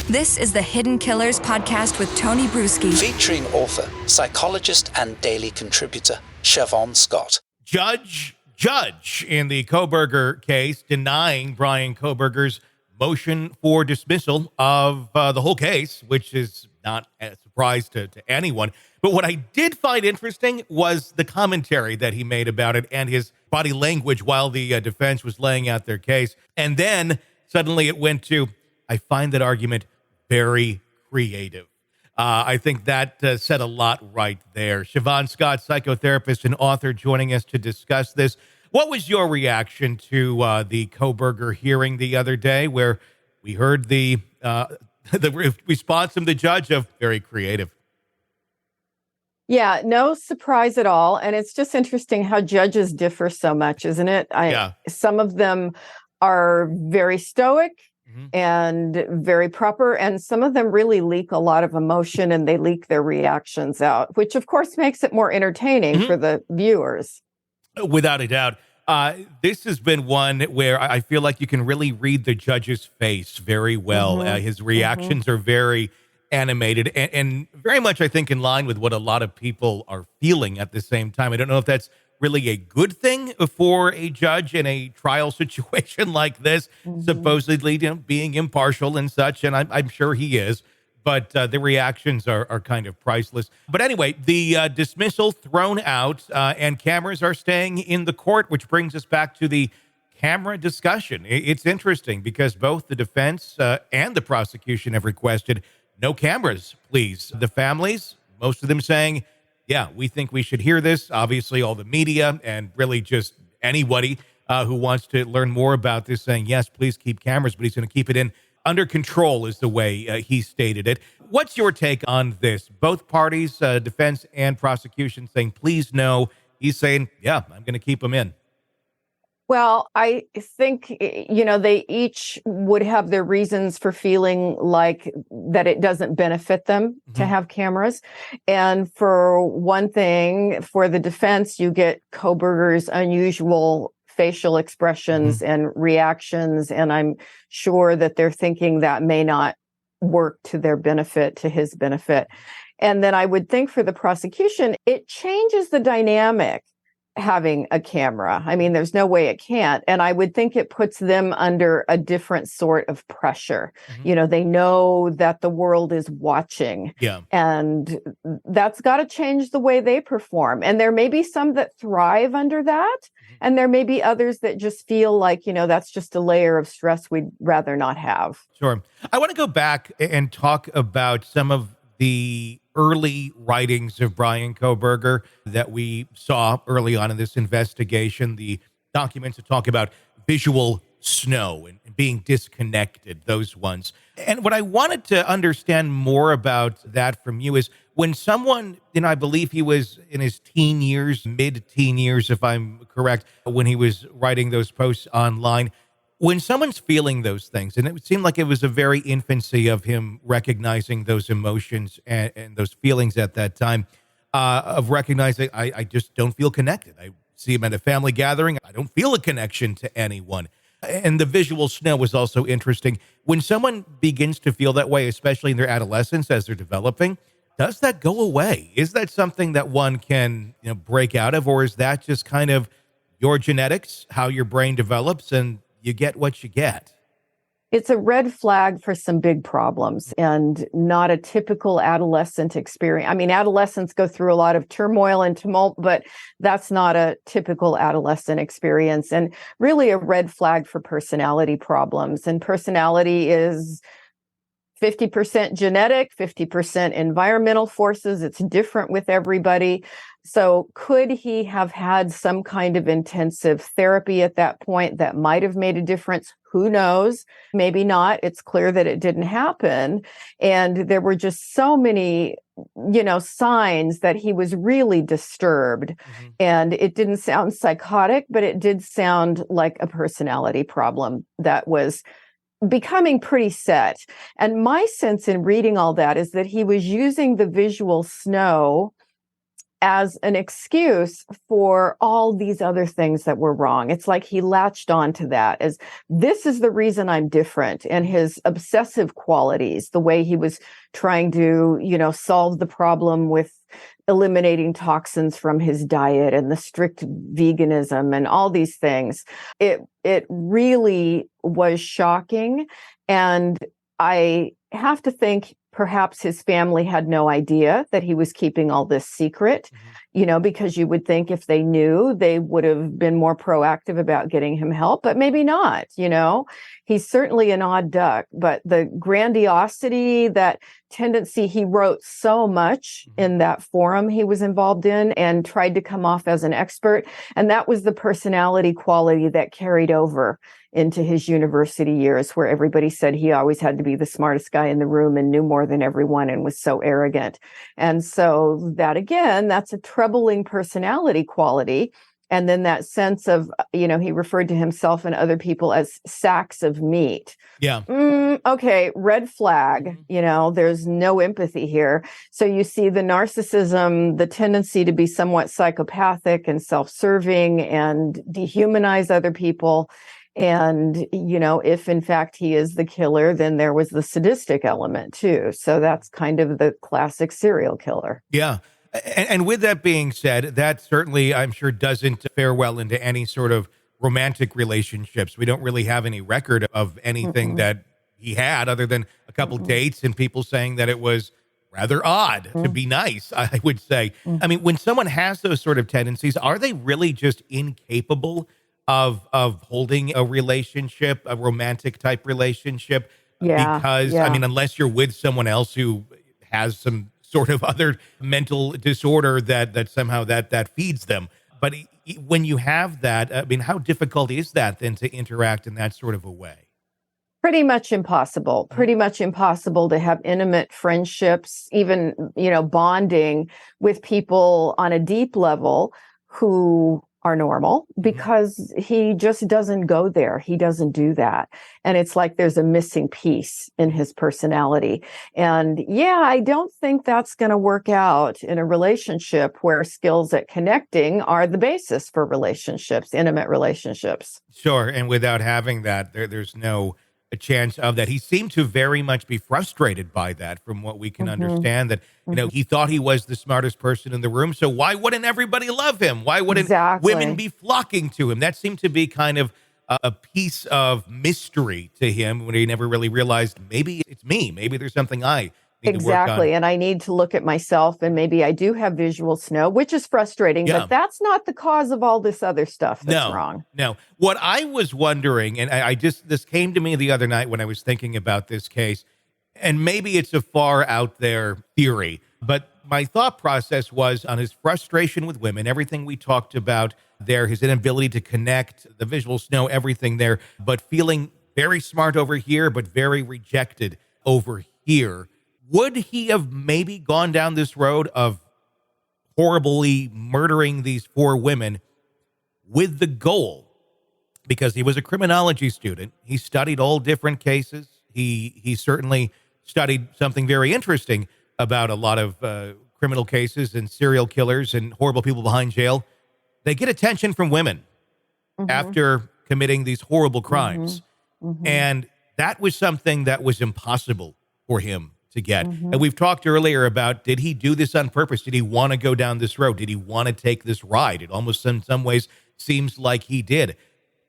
This is the Hidden Killers podcast with Tony Brueski. Featuring author, psychologist, and daily contributor, Shavaun Scott. Judge in the Kohberger case denying Bryan Kohberger's motion for dismissal of the whole case, which is not a surprise to anyone. But what I did find interesting was the commentary that he made about it and his body language while the defense was laying out their case. And then suddenly it went to, I find that argument very creative. I think that said a lot right there. Shavaun Scott, psychotherapist and author, joining us to discuss this. What was your reaction to the Kohberger hearing the other day, where we heard the response from the judge of very creative? Yeah, no surprise at all. And it's just interesting how judges differ so much, isn't it? Some of them are very stoic and very proper, and some of them really leak a lot of emotion and they leak their reactions out, which of course makes it more entertaining for the viewers. Without a doubt. This has been one where I feel like you can really read the judge's face very well. His reactions are very animated and very much, I think, in line with what a lot of people are feeling at the same time. I don't know if that's really a good thing for a judge in a trial situation like this, supposedly being impartial and such, and I'm sure he is. But the reactions are kind of priceless. But anyway, the dismissal thrown out and cameras are staying in the court, which brings us back to the camera discussion. It's interesting because both the defense and the prosecution have requested no cameras, please. The families, most of them saying, yeah, we think we should hear this. Obviously, all the media and really just anybody who wants to learn more about this saying, yes, please keep cameras, but he's going to keep it in under control is the way he stated it. What's your take on this? Both parties, defense and prosecution, saying, please no. He's saying, yeah, I'm going to keep them in. Well, I think, they each would have their reasons for feeling like that it doesn't benefit them to have cameras. And for one thing, for the defense, you get Kohberger's unusual facial expressions and reactions. And I'm sure that they're thinking that may not work to their benefit, to his benefit. And then I would think for the prosecution, it changes the dynamic having a camera. I mean, there's no way it can't. And I would think it puts them under a different sort of pressure. They know that the world is watching. Yeah. And that's got to change the way they perform. And there may be some that thrive under that. And there may be others that just feel like, that's just a layer of stress we'd rather not have. Sure. I want to go back and talk about some of the early writings of Bryan Kohberger that we saw early on in this investigation, the documents that talk about visual snow and being disconnected, those ones. And what I wanted to understand more about that from you is when someone, I believe he was in his mid-teen years, if I'm correct, when he was writing those posts online, when someone's feeling those things, and it seemed like it was a very infancy of him recognizing those emotions and those feelings at that time, of recognizing, I just don't feel connected. I see him at a family gathering. I don't feel a connection to anyone. And the visual snow was also interesting. When someone begins to feel that way, especially in their adolescence as they're developing, does that go away? Is that something that one can break out of, or is that just kind of your genetics, how your brain develops, and you get what you get? It's a red flag for some big problems and not a typical adolescent experience. I mean, adolescents go through a lot of turmoil and tumult, but that's not a typical adolescent experience, and really a red flag for personality problems. And personality is 50% genetic, 50% environmental forces. It's different with everybody. So could he have had some kind of intensive therapy at that point that might have made a difference? Who knows? Maybe not. It's clear that it didn't happen. And there were just so many, signs that he was really disturbed. And it didn't sound psychotic, but it did sound like a personality problem that was becoming pretty set. And my sense in reading all that is that he was using the visual snow as an excuse for all these other things that were wrong. It's like he latched onto that as this is the reason I'm different. And his obsessive qualities, the way he was trying to, solve the problem with eliminating toxins from his diet and the strict veganism and all these things. It really was shocking. And I have to think perhaps his family had no idea that he was keeping all this secret, because you would think if they knew, they would have been more proactive about getting him help, but maybe not, He's certainly an odd duck, but the grandiosity, that tendency, he wrote so much in that forum he was involved in and tried to come off as an expert. And that was the personality quality that carried over into his university years, where everybody said he always had to be the smartest guy in the room and knew more than everyone and was so arrogant. And so that, again, that's a troubling personality quality. And then that sense of, he referred to himself and other people as sacks of meat. Yeah. Okay, red flag. There's no empathy here. So you see the narcissism, the tendency to be somewhat psychopathic and self-serving and dehumanize other people. And, if in fact he is the killer, then there was the sadistic element too. So that's kind of the classic serial killer. Yeah. And with that being said, that certainly, I'm sure, doesn't fare well into any sort of romantic relationships. We don't really have any record of anything that he had other than a couple dates and people saying that it was rather odd, to be nice, I would say. I mean, when someone has those sort of tendencies, are they really just incapable of holding a relationship, a romantic type relationship? Yeah. Because, I mean, unless you're with someone else who has some sort of other mental disorder that somehow that feeds them. But when you have that, I mean, how difficult is that then to interact in that sort of a way? Pretty much impossible to have intimate friendships, even, bonding with people on a deep level who are normal, because he just doesn't go there. He doesn't do that. And it's like there's a missing piece in his personality. And I don't think that's going to work out in a relationship where skills at connecting are the basis for relationships, intimate relationships. Sure. And without having that, there's no a chance of that. He seemed to very much be frustrated by that, from what we can understand, that, he thought he was the smartest person in the room. So why wouldn't everybody love him? Why wouldn't women be flocking to him? That seemed to be kind of a piece of mystery to him, when he never really realized maybe it's me. Maybe there's something I need to work on. And I need to look at myself, and maybe I do have visual snow, which is frustrating, but that's not the cause of all this other stuff that's wrong. No. What I was wondering, and this came to me the other night when I was thinking about this case, and maybe it's a far out there theory, but my thought process was on his frustration with women, everything we talked about there, his inability to connect, the visual snow, everything there, but feeling very smart over here, but very rejected over here. Would he have maybe gone down this road of horribly murdering these 4 women with the goal, because he was a criminology student, he studied all different cases, he certainly studied something very interesting about a lot of criminal cases and serial killers and horrible people behind jail. They get attention from women after committing these horrible crimes. And that was something that was impossible for him to get. And we've talked earlier about, did he do this on purpose? Did he want to go down this road? Did he want to take this ride? It almost in some ways seems like he did.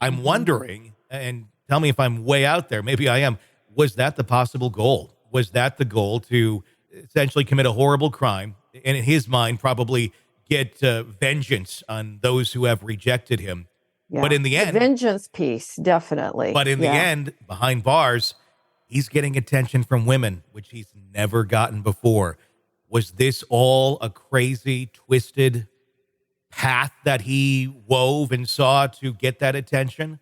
I'm wondering, and tell me if I'm way out there, maybe I am, was that the possible goal? Was that the goal, to essentially commit a horrible crime, and in his mind probably get vengeance on those who have rejected him? But in the end, the vengeance piece, definitely. But in the end, behind bars, he's getting attention from women, which he's never gotten before. Was this all a crazy, twisted path that he wove and saw to get that attention,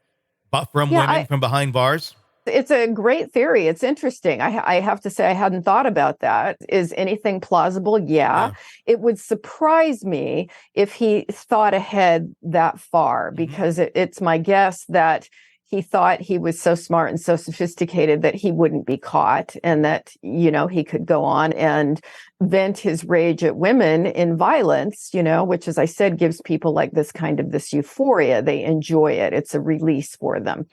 but from women from behind bars? It's a great theory. It's interesting. I have to say, I hadn't thought about that. Is anything plausible? Yeah. It would surprise me if he thought ahead that far, because it's my guess that he thought he was so smart and so sophisticated that he wouldn't be caught, and that, he could go on and vent his rage at women in violence, which, as I said, gives people like this euphoria. They enjoy it. It's a release for them.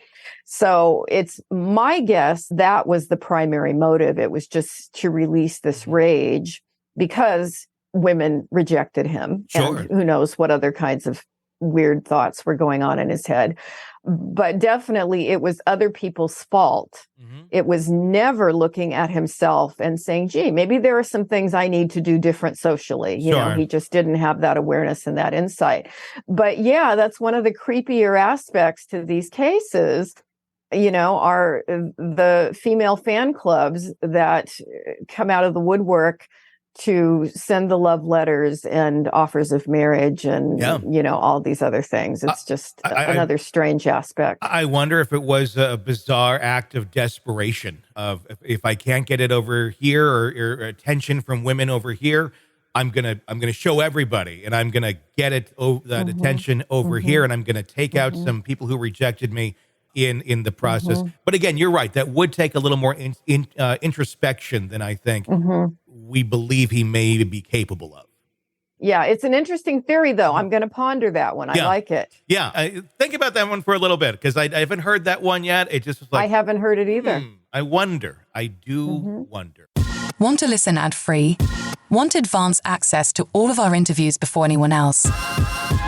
So it's my guess that was the primary motive. It was just to release this rage because women rejected him. Sure. And who knows what other kinds of weird thoughts were going on in his head. But definitely it was other people's fault. Mm-hmm. It was never looking at himself and saying, gee, maybe there are some things I need to do different socially. Sure. He just didn't have that awareness and that insight. But yeah, that's one of the creepier aspects to these cases, are the female fan clubs that come out of the woodwork to send the love letters and offers of marriage and, all these other things. It's just another strange aspect. I wonder if it was a bizarre act of desperation of if I can't get it over here or attention from women over here, I'm going to show everybody and I'm going to get that attention over here. And I'm going to take out some people who rejected me in the process. But again, you're right. That would take a little more introspection than I think we believe he may be capable of. Yeah, it's an interesting theory, though. I'm going to ponder that one. I like it. Yeah, think about that one for a little bit, because I haven't heard that one yet. It just was like, I haven't heard it either. I wonder. I do wonder. Want to listen ad-free? Want advanced access to all of our interviews before anyone else?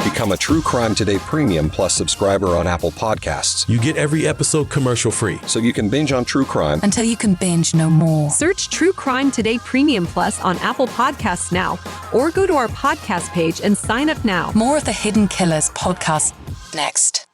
Become a True Crime Today Premium Plus subscriber on Apple Podcasts. You get every episode commercial-free, so you can binge on true crime until you can binge no more. Search True Crime Today Premium Plus on Apple Podcasts now, or go to our podcast page and sign up now. More of the Hidden Killers podcast next.